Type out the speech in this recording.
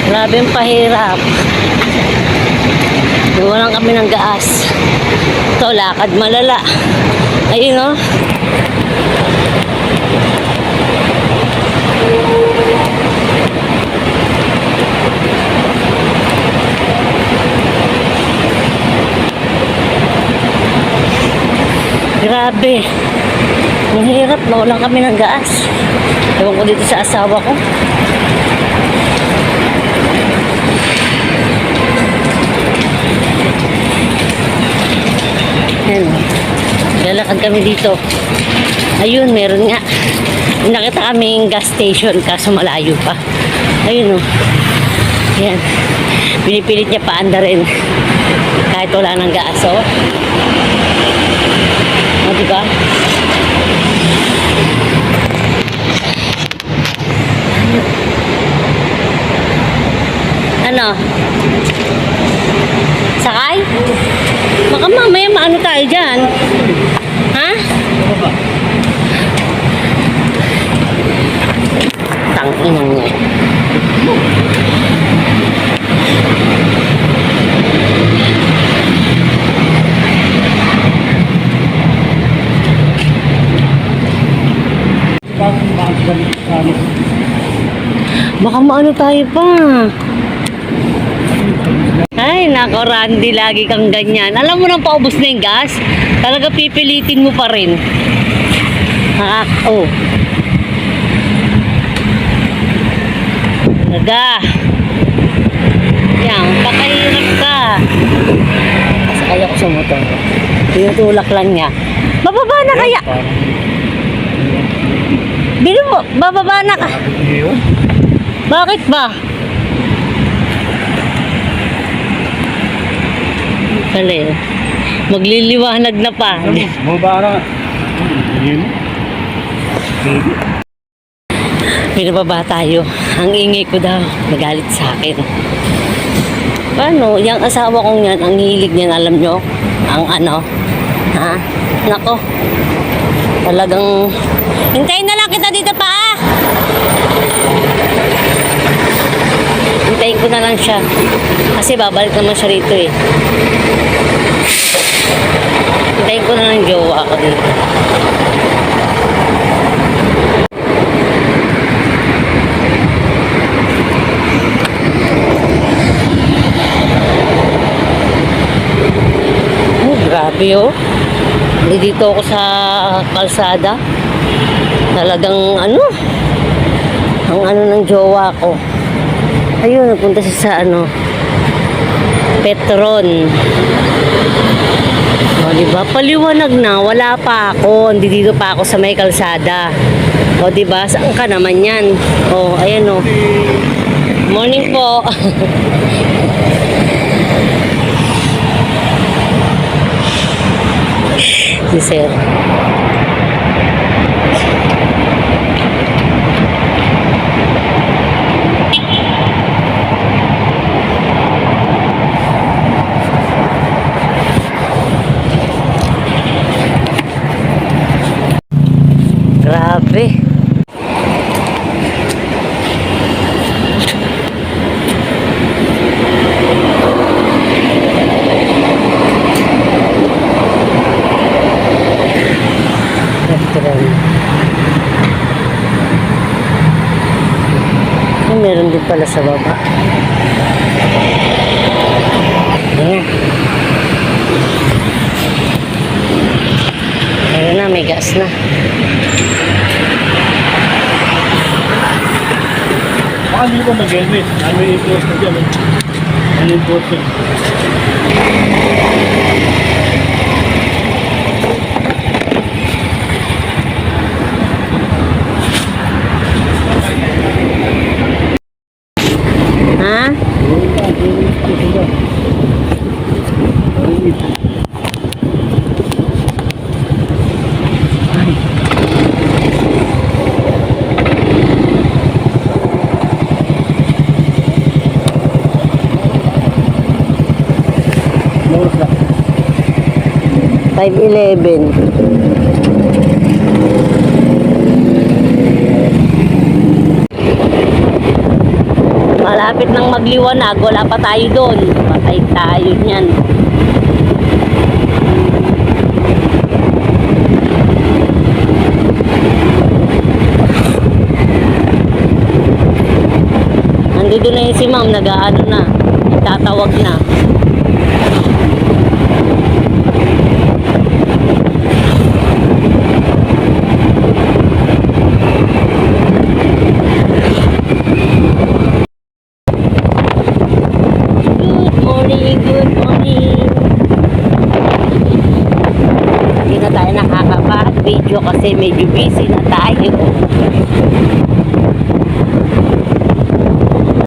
Grabe yung pahirap. Nawalan kami ng gaas. Ito, lakad malala. Ayun o. Grabe. Ang hirap. Nawalan kami ng gaas. Ewan ko dito sa asawa ko. Ayan. Lalakad kami dito. Ayun, meron nga. Nakita kaming gas station kaso malayo pa. Ayun o. Ayan. Pinipilit niya paanda rin. Kahit wala ng gas o. O, diba? Ano? Sakay? Baka mamaya maano tayo dyan. Ha? Tanginang niya. Baka maano tayo pa. Ay, nako Randy, lagi kang ganyan. Alam mo nang paubos na yung gas, talaga pipilitin mo pa rin. Oh. Talaga. Yan, pakahirap ka. Sakay ako sa motor. Tinutulak lang niya. Bababa na kaya. Bili mo, bababa na ka. Bakit ba? Kali, magliliwanag na pa. Mabara. Pinababa tayo. Ang ingay ko daw, nagalit sa akin. Paano? Yung asawa kong yan, ang hilig niyan, alam nyo? Ang ano? Ha? Nako. Talagang... Hintayin na lang kita dito pa, ah! Hintayin ko na lang siya. Kasi babalik naman siya rito eh. Hintayin ko na lang jowa ako dito. Grabe oh. Dito ako sa kalsada. Talagang ano? Ang ano ng jowa ko. Ayun, napunta siya sa ano, Petron. O, diba? Paliwanag na, wala pa ako. Hindi dito pa ako sa may kalsada. O, diba? Saan ka naman yan? O, ayan o. Morning po. Si Sir. Grabe. Meron din pala sa baba. Ayan. Ayan na, may gas na. Baka hindi ko mag-helmet. Ano yung i-close na dyan? Ano yung bottle? Ha? 511. malapit nang magliwanag, wala pa tayo doon. Patay tayo niyan. Nandito na yun si ma'am, nag-ano na, tatawag na. Good morning, good morning. Hindi na tayo nakakapag-video kasi medyo busy na tayo.